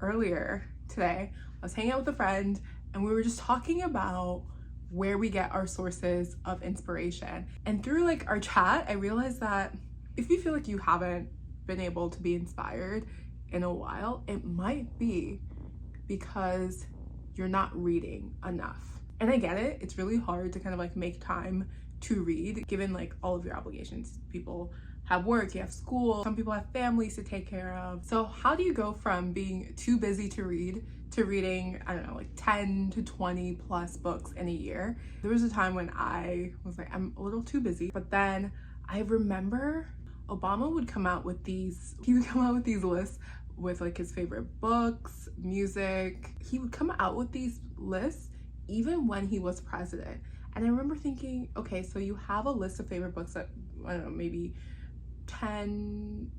earlier today, I was hanging out with a friend and we were just talking about where we get our sources of inspiration. And through like our chat, I realized that if you feel like you haven't been able to be inspired in a while, it might be because you're not reading enough. And I get it, it's really hard to kind of like make time to read given like all of your obligations. People have work, you have school, some people have families to take care of. So how do you go from being too busy to read to reading, I don't know, like 10 to 20 plus books in a year? There was a time when I was like, I'm a little too busy, but then I remember Obama would come out with these lists with like his favorite books, music. He would come out with these lists even when he was president. And I remember thinking, okay, so you have a list of favorite books that, I don't know, maybe 10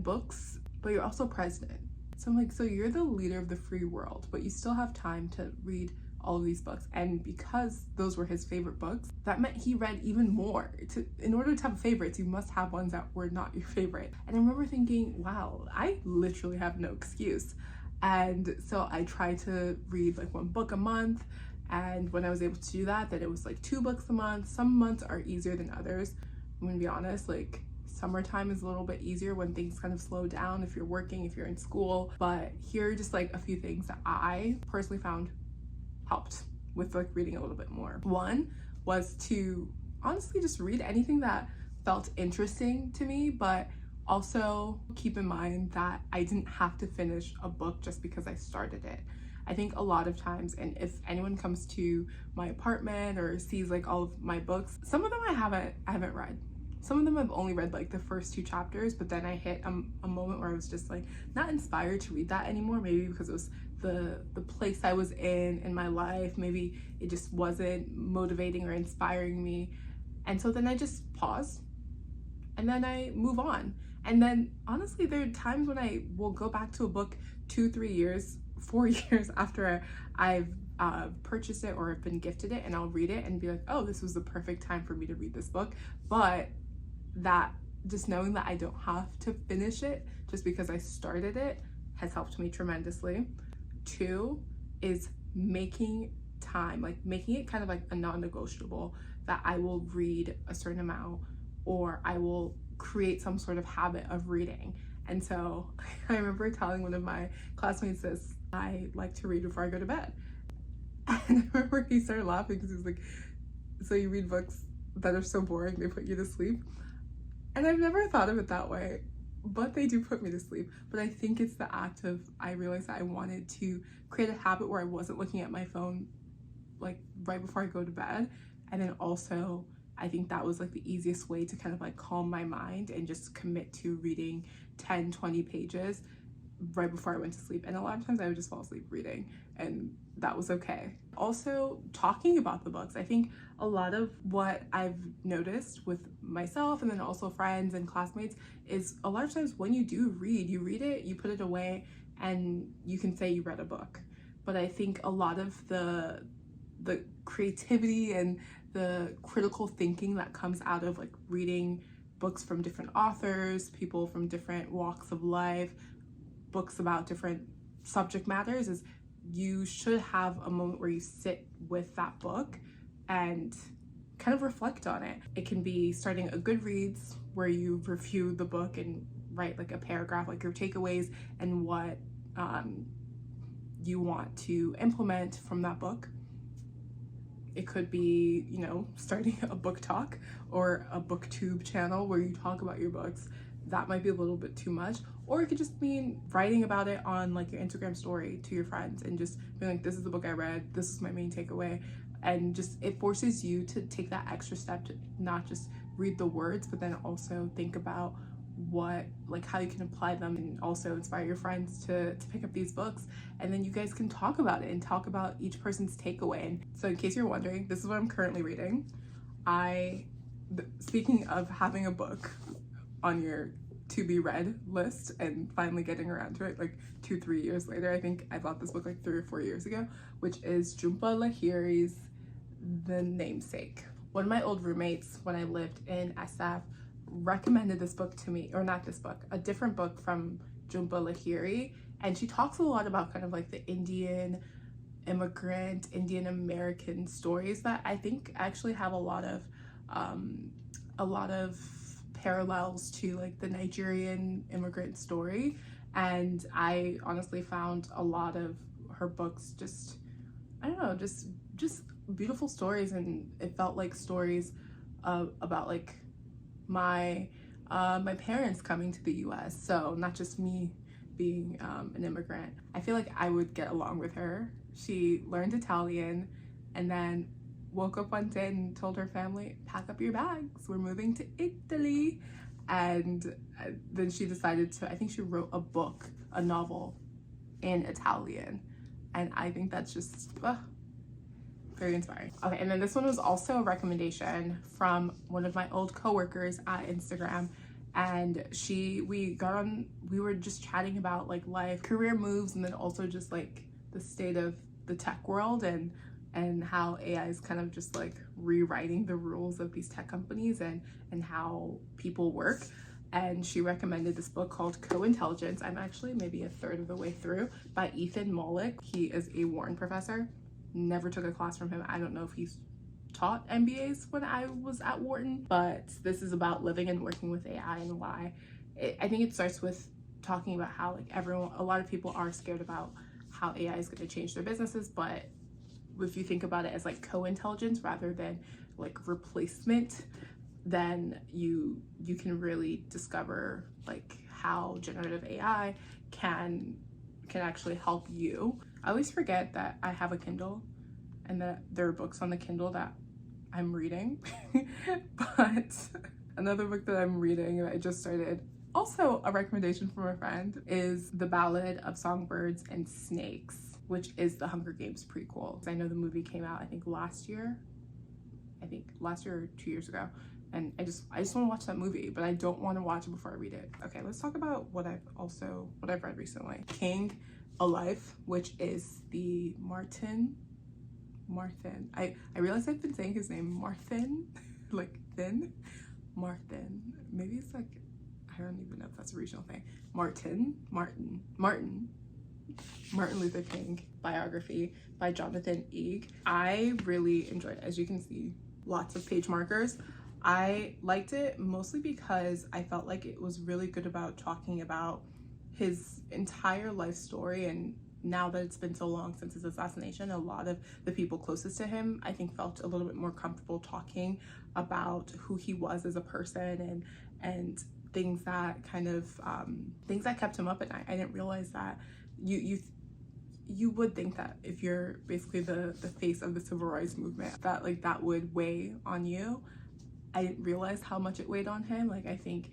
books, but you're also president. So I'm like, so you're the leader of the free world, but you still have time to read all of these books. And because those were his favorite books, that meant he read even more. In order to have favorites, you must have ones that were not your favorite. And I remember thinking, wow, I literally have no excuse. And so I tried to read like 1 book a month. And when I was able to do that, then it was like 2 books a month. Some months are easier than others. I'm gonna be honest, like summertime is a little bit easier when things kind of slow down if you're working, if you're in school. But here are just like a few things that I personally found helped with like reading a little bit more. One was to honestly just read anything that felt interesting to me, but also keep in mind that I didn't have to finish a book just because I started it. I think a lot of times, and if anyone comes to my apartment or sees like all of my books, some of them I haven't read. Some of them I've only read like the first 2 chapters, but then I hit a moment where I was just like not inspired to read that anymore, maybe because it was the place I was in my life. Maybe it just wasn't motivating or inspiring me. And so then I just pause and then I move on. And then honestly, there are times when I will go back to a book 2, 3 years, 4 years after I've purchased it or have been gifted it, and I'll read it and be like, oh, this was the perfect time for me to read this book. But that just knowing that I don't have to finish it just because I started it has helped me tremendously. 2 is making time, like making it kind of like a non-negotiable that I will read a certain amount or I will create some sort of habit of reading. And so I remember telling one of my classmates this, I like to read before I go to bed. And I remember he started laughing because he was like, so you read books that are so boring they put you to sleep? And I've never thought of it that way, but they do put me to sleep. But I think it's the act of, I realized that I wanted to create a habit where I wasn't looking at my phone like right before I go to bed. And then also, I think that was like the easiest way to kind of like calm my mind and just commit to reading 10, 20 pages right before I went to sleep. And a lot of times I would just fall asleep reading, and that was okay. Also, talking about the books. I think a lot of what I've noticed with myself and then also friends and classmates is a lot of times when you do read, you read it, you put it away, and you can say you read a book. But I think a lot of the creativity and the critical thinking that comes out of like reading books from different authors, people from different walks of life, books about different subject matters, is you should have a moment where you sit with that book and kind of reflect on it. It can be starting a Goodreads where you review the book and write like a paragraph, like your takeaways and what you want to implement from that book. It could be, you know, starting a booktok or a booktube channel where you talk about your books. That might be a little bit too much. Or it could just mean writing about it on like your Instagram story to your friends and just being like, this is the book I read, this is my main takeaway. And just, it forces you to take that extra step to not just read the words, but then also think about what, like how you can apply them and also inspire your friends to pick up these books. And then you guys can talk about it and talk about each person's takeaway. And so in case you're wondering, this is what I'm currently reading. Speaking of having a book on your to be read list and finally getting around to it like 2-3 years later, I think I bought this book like 3 or 4 years ago, which is jhumpa lahiri's The Namesake. One of my old roommates when I lived in SF recommended this book to me, or not this book, a different book from Jhumpa Lahiri, And she talks a lot about kind of like the Indian immigrant, Indian American stories that I think actually have a lot of parallels to like the Nigerian immigrant story. And I honestly found a lot of her books just, I don't know, just beautiful stories, and it felt like stories about like my parents coming to the US. So not just me being an immigrant. I feel like I would get along with her. She learned Italian and then woke up one day and told her family, pack up your bags, we're moving to Italy. And then she decided to, I think she wrote a novel in Italian. And I think that's just very inspiring. Okay, and then this one was also a recommendation from one of my old coworkers at Instagram. And we were just chatting about like life, career moves, and then also just like the state of the tech world and how AI is kind of just like rewriting the rules of these tech companies and how people work. And she recommended this book called Co-Intelligence. I'm actually maybe a third of the way through, by Ethan Mollick. He is a Wharton professor. Never took a class from him. I don't know if he's taught MBAs when I was at Wharton, but this is about living and working with AI and why. I think it starts with talking about how like a lot of people are scared about how AI is going to change their businesses, but if you think about it as like co-intelligence rather than like replacement, then you can really discover like how generative AI can actually help you. I always forget that I have a Kindle and that there are books on the Kindle that I'm reading. But another book that I'm reading that I just started, also a recommendation from a friend, is The Ballad of Songbirds and Snakes, which is the Hunger Games prequel. I know the movie came out, I think last year or 2 years ago. And I just want to watch that movie, but I don't want to watch it before I read it. Okay, let's talk about what I've read recently. King Alive, which is the Martin. I realize I've been saying his name Martin, like thin. Martin. Maybe it's like, I don't even know if that's a regional thing. Martin Luther King biography by Jonathan Eig. I really enjoyed it. As you can see, lots of page markers. I liked it mostly because I felt like it was really good about talking about his entire life story, and now that it's been so long since his assassination, a lot of the people closest to him, I think, felt a little bit more comfortable talking about who he was as a person and things that kind of things that kept him up at night. I didn't realize that you would think that if you're basically the face of the civil rights movement, that like that would weigh on you. I didn't realize how much it weighed on him. Like I think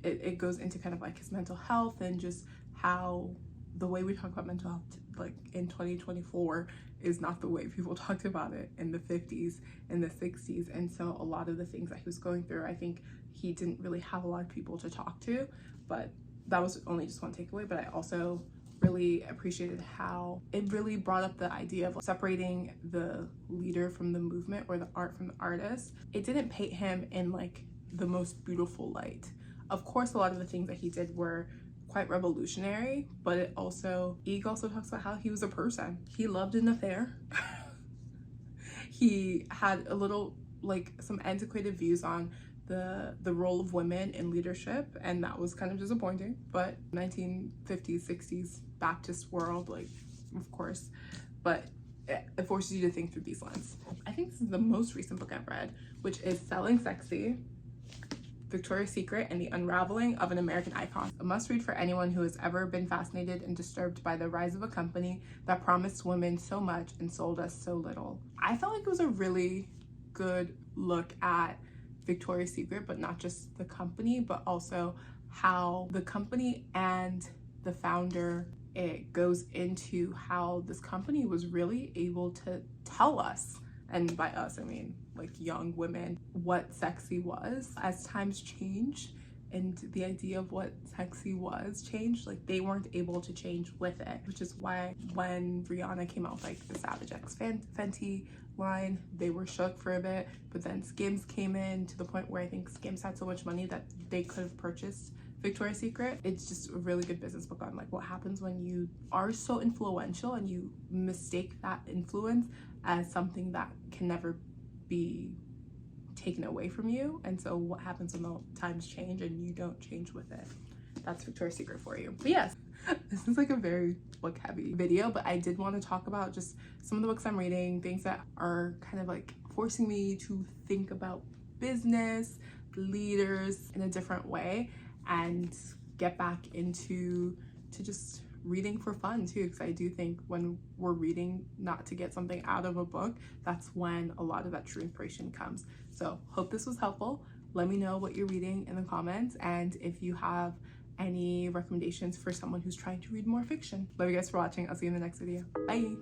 it goes into kind of like his mental health and just how the way we talk about mental health like in 2024 is not the way people talked about it in the 50s and the 60s. And so a lot of the things that he was going through, I think he didn't really have a lot of people to talk to. But that was only just one takeaway. But I also really appreciated how it really brought up the idea of separating the leader from the movement or the art from the artist. It didn't paint him in like the most beautiful light. Of course, a lot of the things that he did were quite revolutionary, but Eig also talks about how he was a person. He loved an affair. He had a little like some antiquated views on the role of women in leadership, and that was kind of disappointing. But 1950s, 60s Baptist world, like, of course, but it forces you to think through these lenses. I think this is the most recent book I've read, which is Selling Sexy, Victoria's Secret and the Unraveling of an American Icon. A must read for anyone who has ever been fascinated and disturbed by the rise of a company that promised women so much and sold us so little. I felt like it was a really good look at Victoria's Secret, but not just the company, but also how the company and the founder, it goes into how this company was really able to tell us, and by us I mean like young women, what sexy was. As times change and the idea of what sexy was changed, like they weren't able to change with it, which is why when Rihanna came out with like the Savage X Fenty line, they were shook for a bit, but then Skims came in to the point where I think Skims had so much money that they could have purchased Victoria's Secret. It's just a really good business book on like what happens when you are so influential and you mistake that influence as something that can never be taken away from you. And so what happens when the times change and you don't change with it? That's Victoria's Secret for you. But yes, this is like a very book heavy video, but I did want to talk about just some of the books I'm reading, things that are kind of like forcing me to think about business, leaders in a different way, and get back into just reading for fun too, because I do think when we're reading not to get something out of a book, that's when a lot of that true inspiration comes. So hope this was helpful. Let me know what you're reading in the comments, and if you have any recommendations for someone who's trying to read more fiction. Love you guys for watching. I'll see you in the next video. Bye.